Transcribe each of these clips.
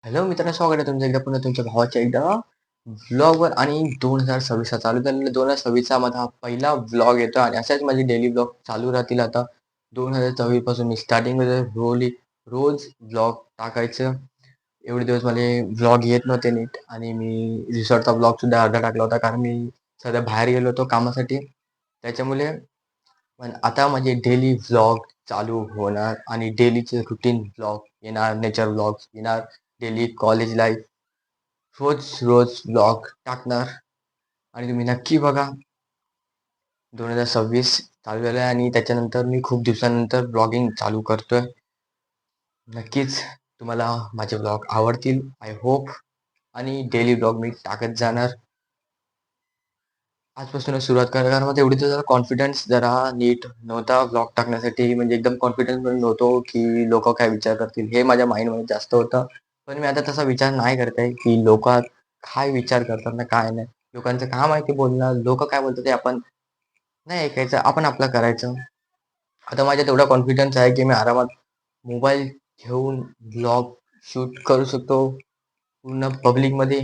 Hello मित्रांनो, स्वागत आहे तुमचं एकदा पुन्हा तुमच्या भावाच्या एकदा व्लॉगवर. आणि 2026 चालू झालेला 2026चा माझा पहिला व्लॉग येतो आणि अशाच माझी डेली व्लॉग चालू राहतील. आता 2026 पासून मी स्टार्टिंग रोज व्लॉग टाकायचं. एवढे दिवस मला व्लॉग येत नव्हते नीट आणि मी रिसॉर्टचा व्लॉग सुद्धा अर्धा टाकला होता, कारण मी सध्या बाहेर गेलो होतो कामासाठी. त्याच्यामुळे पण आता माझे डेली व्लॉग चालू होणार आणि डेलीचे रुटीन व्लॉग येणार, नेचर व्लॉग्स येणार, डेली कॉलेज लाईफ, रोज रोज व्लॉग टाकणार. आणि तुम्ही नक्की बघा. 2026 चालू झालं आहे आणि त्याच्यानंतर मी खूप दिवसानंतर ब्लॉगिंग चालू करतोय. नक्कीच तुम्हाला माझे व्लॉग आवडतील, आय होप. आणि डेली व्लॉग मी टाकत जाणार. आजपासूनच सुरुवात करा, कारण मला एवढी तर जरा कॉन्फिडन्स जरा नीट नव्हता ब्लॉग टाकण्यासाठी. म्हणजे एकदम कॉन्फिडन्स पण नव्हतो की लोक काय विचार करतील, हे माझ्या माइंडमध्ये जास्त होतं. पण मी आता तसा विचार नाही करत आहे की लोक काय विचार करतात ना काय नाही. लोकांचं काय माहिती बोलणार, लोक काय बोलतात ते आपण नाही ऐकायचं, आपण आपलं करायचं. आता माझ्या तेवढा कॉन्फिडन्स आहे की मी आरामात मोबाईल घेऊन ब्लॉग शूट करू शकतो पूर्ण पब्लिकमध्ये.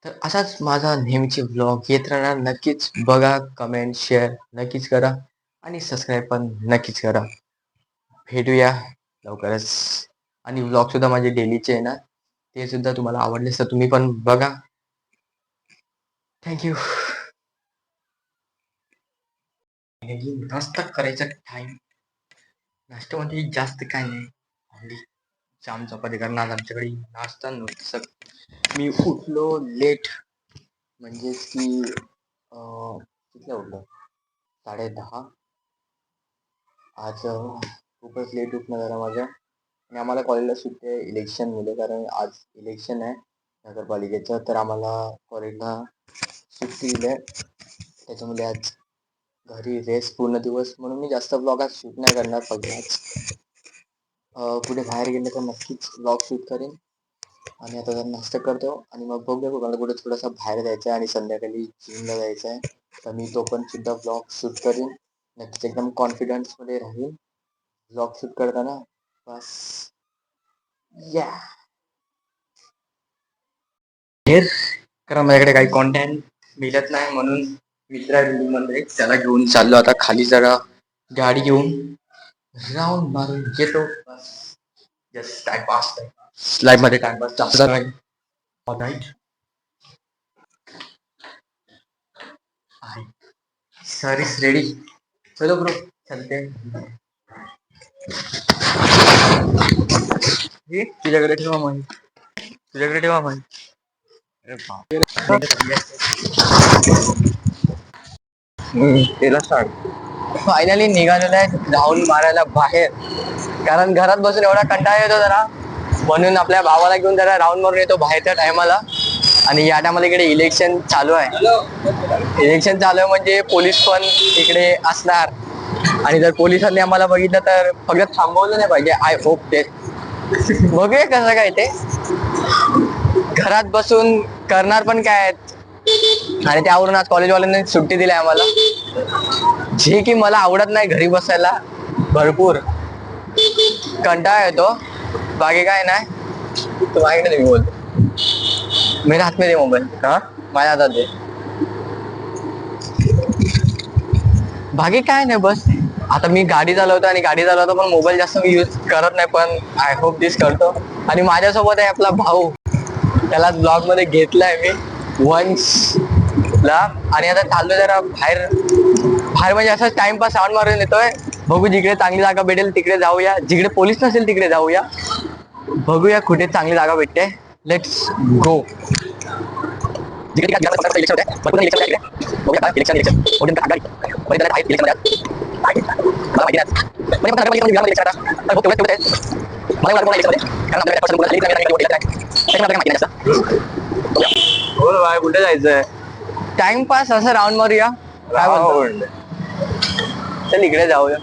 तर असाच माझा नेहमीचे व्लॉग येत राहणार. नक्कीच बघा, कमेंट शेअर नक्कीच करा आणि सबस्क्राईब पण नक्कीच करा. भेटूया लवकरच. आणि व्लॉग सुद्धा माझे डेलीचे आहे ना, ते सुद्धा तुम्हाला आवडले तर तुम्ही पण बघा. थँक्यू. नाश्ता करायचा टाइम. नाश्त्यामध्ये जास्त काय नाही, only जाम चपाती करणार आमच्याकडे. नाश्ता नव्हतं. मी उठलो लेट, म्हणजेच की कितीला उठलो, 10:30. आज खूपच लेट उठणं झालं माझं. आणि आम्हाला कॉलेजला सुट्टी आहे इलेक्शनमुळे, कारण आज इलेक्शन आहे नगरपालिकेचं. तर आम्हाला कॉलेजला सुट्टी दिली आहे. त्याच्यामुळे आज घरी रेस्ट पूर्ण दिवस, म्हणून मी जास्त ब्लॉग आज शूट नाही करणार. फक्त आज कुठे बाहेर गेले तर नक्कीच ब्लॉग शूट करेन. आणि आता जर नाश्ता करतो आणि मग बघूया, मला कुठे थोडासा बाहेर जायचं आहे आणि संध्याकाळी जिमला जायचं आहे. तर मी तो पण सुद्धा ब्लॉग शूट करेन. नक्कीच एकदम कॉन्फिडन्समध्ये राहील ब्लॉग शूट करताना. बस या हेर, कारण माझ्याकडे काही कॉन्टेंट मिळत नाही, म्हणून मित्र मध्ये त्याला घेऊन चाललो आता खाली. जरा गाडी घेऊन राऊंड मारून येतो. बस जस्ट टाइमपास. लाईफ मध्ये टाइमपास जास्त नाही. All right, sir is ready. चलो ब्रो, चलते हैं. तुझ्याकडे ठेवा माही, तुझ्याकडे ठेवा माही. अरे त्याला सांग. फायनली निघालेलं आहे राऊंड मारायला बाहेर, कारण घरात बसून एवढा कंटाळा येतो जरा, म्हणून आपल्या भावाला घेऊन जरा राऊंड मारून येतो बाहेरच्या टायमाला. आणि या टायमाला इकडे इलेक्शन चालू आहे. इलेक्शन चालू आहे म्हणजे पोलीस पण इकडे असणार. आणि जर पोलिसांनी आम्हाला बघितलं तर फक्त थांबवलं नाही पाहिजे, आय होप ते. बघूया कसं काय ते. घरात बसून करणार पण काय आहेत. आणि त्यावरून आज कॉलेजवाल्यांनी सुट्टी दिली आम्हाला, जे की मला आवडत नाही. घरी बसायला भरपूर कंटाळा येतो, बाकी काय नाही. तू माझ्याकडे मी बोल, मेरे हात में दे मोबाईल. हा, माझ्या हातात दे. बाकी काय नाही, बस आता मी गाडी चालवतो आणि गाडी चालवतो पण मोबाईल जास्त मी यूज करत नाही. पण आय होप दिस करतो. आणि माझ्यासोबत आहे आपला भाऊ, त्याला ब्लॉग मध्ये घेतलाय मी वन्स ला. आणि आता चाललो जरा बाहेर. बाहेर म्हणजे असं टाइमपास साऊंड मारून येतोय. बघू, जिकडे चांगली जागा भेटेल तिकडे जाऊया, जिकडे पोलीस नसेल तिकडे जाऊया. बघूया कुठे चांगली जागा भेटते. Let's go. कुठे जायचंय? टाइमपास असं राऊंड मारूया, काय बोलतो? चल इकडे जाऊया,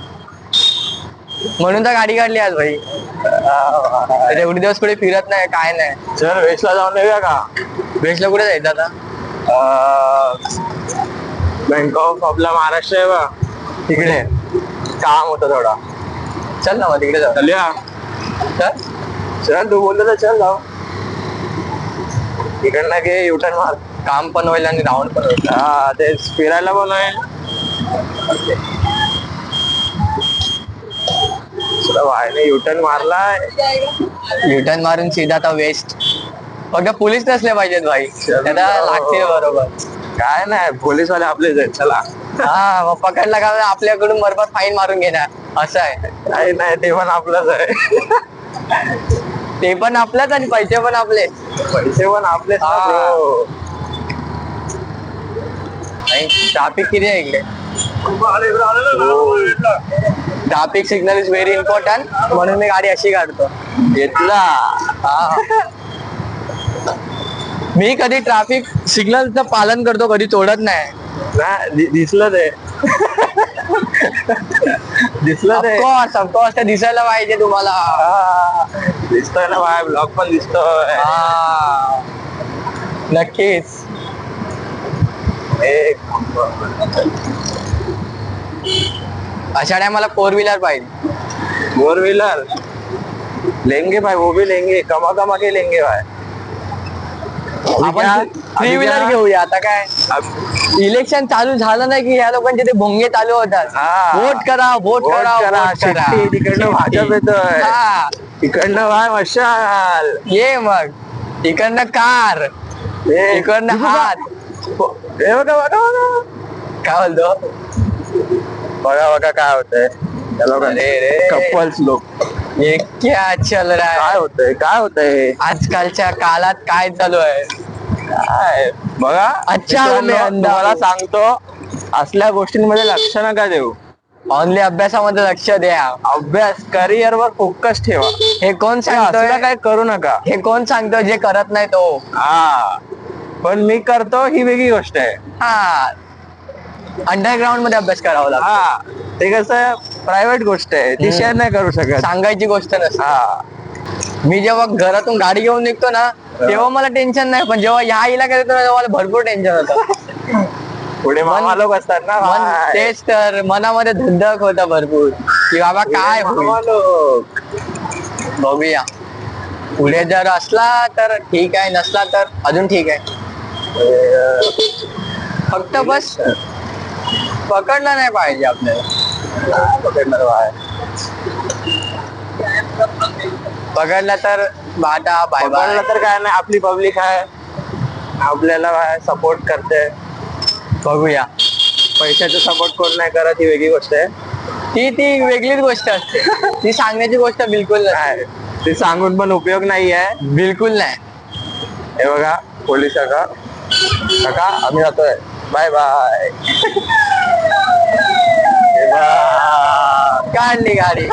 म्हणून तर गाडी काढली आज भाई. एवढे दिवस कुठे फिरत नाही, काय नाही. चल वेस्टला जाऊन येऊया का? वेस्टला कुठे जायचं आता? बँक ऑफ आपला महाराष्ट्र आहे बा, तिकडे काम होतं थोडा. चल ना मग तिकडे जाऊ. चल, चल तू बोलतो तर चल जाऊ. इकडनं घे युटर्न मार. काम पण होईल आणि राऊंड पण होईल. हा तेच फिरायला पण होईल. वायने युटर्न मारलाय. युटर्न मारून सीधा आता वेस्ट. फक्त पोलीस नसले पाहिजेत भाई, त्याला लागतील बरोबर. काय नाही, पोलीसवाले आपलेच आहेत. चला. हा मग पकडला का आपल्याकडून बरोबर फाईन मारून घेणार असं आहे. काही नाही, ते पण आपलंच आहे. ते पण आपलंच आणि पैसे पण आपले. पैसे पण आपलेच. ट्रॅफिक किती आहे इकडे. Traffic signal is very important, म्हणून मी गाडी अशी काढतो. घेतला. हा मी कधी ट्रॅफिक सिग्नलचं पालन करतो, कधी तोडत नाही. दिसलं ते. दिसलं ते. ऑफकोर्स ते दिसायला पाहिजे तुम्हाला. दिसतोय ना भाई, ब्लॉग पण दिसतोय. नक्कीच. अशा टायमाला 4 व्हीलर पाहिजे. 4 व्हीलर लेंगे भाई, वो भी लेंगे, कमा कमा के लेंगे भाई. आपण 3 व्हीलर घेऊया. आता काय इलेक्शन चालू झालं नाही की या लोकांचे ते भोंगे चालू होतात. वोट करा, वोट करा, वोट करा. तिकडनं भाजप येतोय, इकडनं भाई मशाल. ये मग इकडनं कार, इकडनं हात. हे बघा बघा बघा काय बोलतो. बघा बघा काय होतंय. कपल्स लोक. ये क्या चल रहा है. काय होतंय, काय होतंय आजकालच्या काळात काय चालू आहे. काय बघा. अच्छा मला सांगतो, असल्या गोष्टींमध्ये लक्ष नका देऊ. ऑनली अभ्यासामध्ये लक्ष द्या. अभ्यास, करिअर वर फोकस ठेवा. हे कोण सांगतोय काय करू नका. हे कोण सांगतो जे करत नाही तो. हा पण मी करतो ही वेगळी गोष्ट आहे. हा अंडरग्राऊंड मध्ये अभ्यास करावा लागतो. हा ते कसं प्रायव्हेट गोष्ट आहे, ती शेअर नाही करू शकत. सांगायची गोष्ट नसते. हा मी जेव्हा घरातून गाडी घेऊन निघतो ना, तेव्हा मला टेन्शन नाही, पण जेव्हा या इलाक्यात येतो ना, तेव्हा मला भरपूर टेन्शन होतं. पुढे मामा लोक असतात ना, तेच तर मनामध्ये धंदक होता भरपूर की बाबा काय होईल. बघूया पुढे जर असला तर ठीक आहे, नसला तर अजून ठीक आहे. फक्त बस पकडला नाही पाहिजे आपल्याला. पकडला तर बाटा बाय बाय. तर काय नाही, आपली पब्लिक आहे, आपल्याला सपोर्ट करते. बघूया. पैशाचा सपोर्ट कोण नाही करत ही वेगळी गोष्ट आहे. ती वेगळीच गोष्ट असते. ती सांगण्याची गोष्ट बिलकुल नाही. ते सांगून पण उपयोग नाही आहे. बिलकुल नाही. हे बघा पोलीस काका, काका आम्ही जातोय, बाय बाय. काढली गाडी.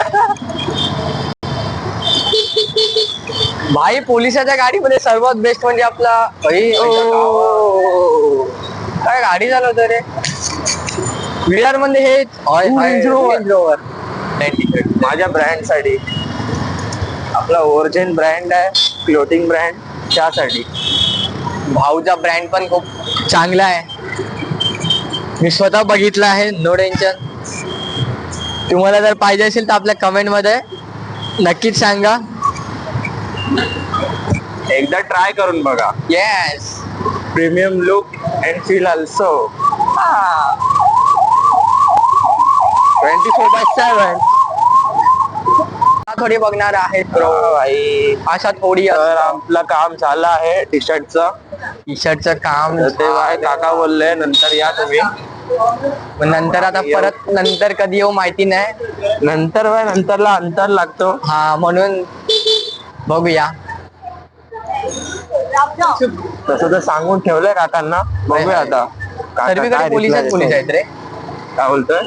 भाई पोलिसाच्या गाडीमध्ये सर्वात बेस्ट म्हणजे आपला काय गाडी चालवत रे. विरार मध्ये हे रेंज रोवर. माझ्या ब्रँड साठी, आपला ओरिजिन ब्रँड आहे, क्लोथिंग ब्रँड, त्यासाठी. भाऊचा ब्रँड पण खूप चांगला आहे, मी स्वतः बघितला आहे. No tension. तुम्हाला जर पाहिजे असेल तर आपल्या कमेंट मध्ये नक्कीच सांगा. एकदा ट्राय करून बघा. Yes. Premium look and feel also. 24/7 थोडी बघणार आहेत ब्रो भाई. अशा थोडी. तर आपलं काम झालं आहे टी शर्टचं काम. ते काका बोलले नंतर या तुम्ही. नंतर आता परत नंतर कधी येऊ माहिती नाही. नंतरला अंतर लागतो. हा म्हणून बघूया. तसं तर सांगून ठेवलंय काकांना, बघूया आता. सर्वीकडे पोलीस आहेत रे. काय बोलतोय.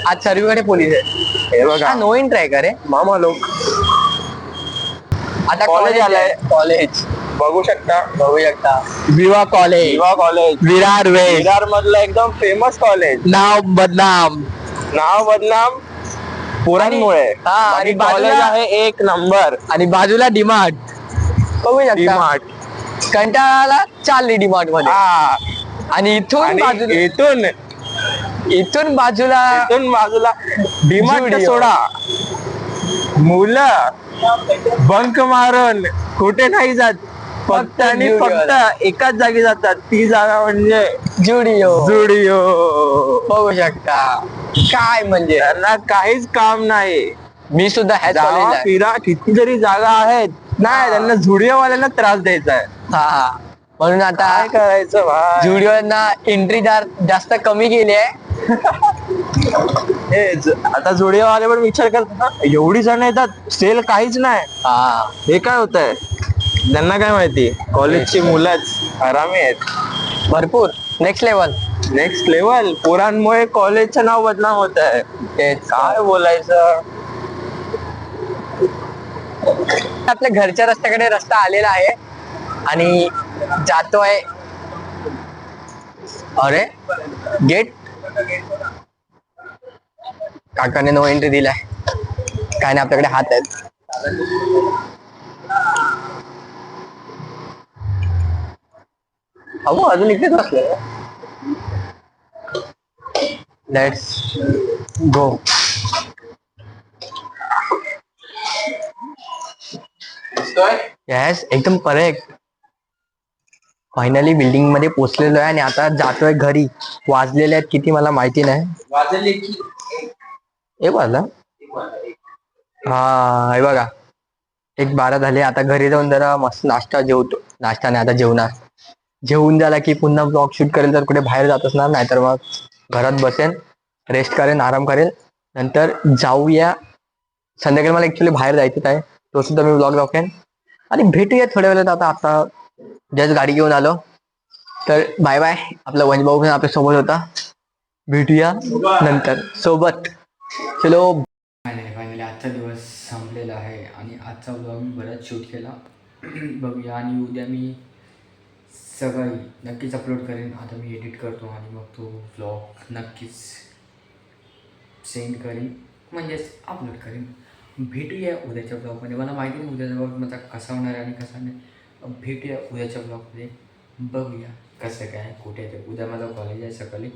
आज सर्वीकडे पोलीस आहेत. हे बघा नो एंट्री आहे का रे मामा लोक. आता कॉलेज आलंय. कॉलेज बघू शकता. विवा कॉलेज विरार मधलं एकदम फेमस कॉलेज. नाव बदनाम पोरांमुळे. आणि कॉलेज आहे एक नंबर. आणि बाजूला डीमार्ट बघू शकता. डीमार्ट कंटाळाला चालली डीमार्ट मध्ये. आणि इथून बाजूला डीमार्ट सोडा. मुलं बंक मारून कुठे नाही जात, फक्त आणि फक्त एकाच जागी जातात, ती जागा म्हणजे जुडिओ जुडिओ. बघू शकता. काय म्हणजे त्यांना काहीच काम नाही. मी सुद्धा ह्याच जावा कॉलेजला आहे. फिरा, कितीतरी जागा आहेत, नाही त्यांना जुडिओ वाल्यांना त्रास द्यायचा आहे. हा म्हणून आता काय करायचं भाई. जुडिओना एंट्री जास्त कमी केली आहे. आता जुडिओ वाले पण विचार करतात, एवढी जण येतात, सेल काहीच नाही, हा हे काय होत आहे. त्यांना काय माहिती, कॉलेजची मुलंच हरामी आहेत. भरपूर नेक्स्ट लेवल. Next level. पोरांमुळे कॉलेजचं नाव बदनाम होत आहे. तेच काय बोलायचं. आपल्या घरच्या रस्त्याकडे रस्ता आलेला आहे आणि जातोय. अरे गेट काकाने नो एंट्री दिलाय. काय नाही, आपल्याकडे हात आहेत. अहो अजून इकडेच बसले. Let's go. यस, एकदम करेक्ट. फायनली बिल्डिंग मध्ये पोहोचलेलो आहे आणि आता जातोय घरी. वाजलेले आहेत किती मला माहिती नाही. वाजले एक वाजला. हा हे बघा, 1:12 झाले. आता घरी जाऊन जरा मस्त नाश्ता जेवतो. नाश्ता नाही, आता जेवणार. जेवून झाला की पुन्हा ब्लॉग शूट करेल, तर कुठे बाहेर जात असणार, नाहीतर मग घरात बसेन, रेस्ट करेन, आराम करेल. नंतर जाऊया. संध्याकाळी मला ऍक्च्युली बाहेर जायचं आहे, तो सुद्धा मी ब्लॉग दाखवेन. आणि भेटूया थोड्या वेळात. आता जस्ट गाडी घेऊन आलो, तर बाय बाय. आपला वंश भाऊ पण आपल्या सोबत होता. भेटूया नंतर सोबत. चलो. फायनली आजचा दिवस संपलेला आहे आणि आजचा ब्लॉग मी बराच शूट केला. बघूया. आणि उद्या मी सकाळी नक्कीच अपलोड करेन. आता मी एडिट करतो आणि मग तो ब्लॉग नक्कीच सेंड करेन, म्हणजेच अपलोड करेन. भेटूया उद्याच्या ब्लॉगमध्ये. मला माहिती नाही उद्याचा ब्लॉग माझा कसा होणार आहे आणि कसा नाही. भेटूया उद्याच्या ब्लॉगमध्ये. बघूया कसं काय कुठे आहे. उद्या माझा कॉलेज आहे सकाळी.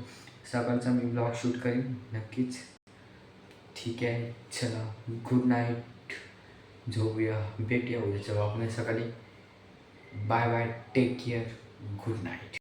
सकाळचा मी ब्लॉग शूट करेन नक्कीच. ठीक आहे, चला गुड नाईट. झोपूया. भेटूया उद्याच्या ब्लॉगमध्ये सकाळी. Bye bye. Take care. Good night.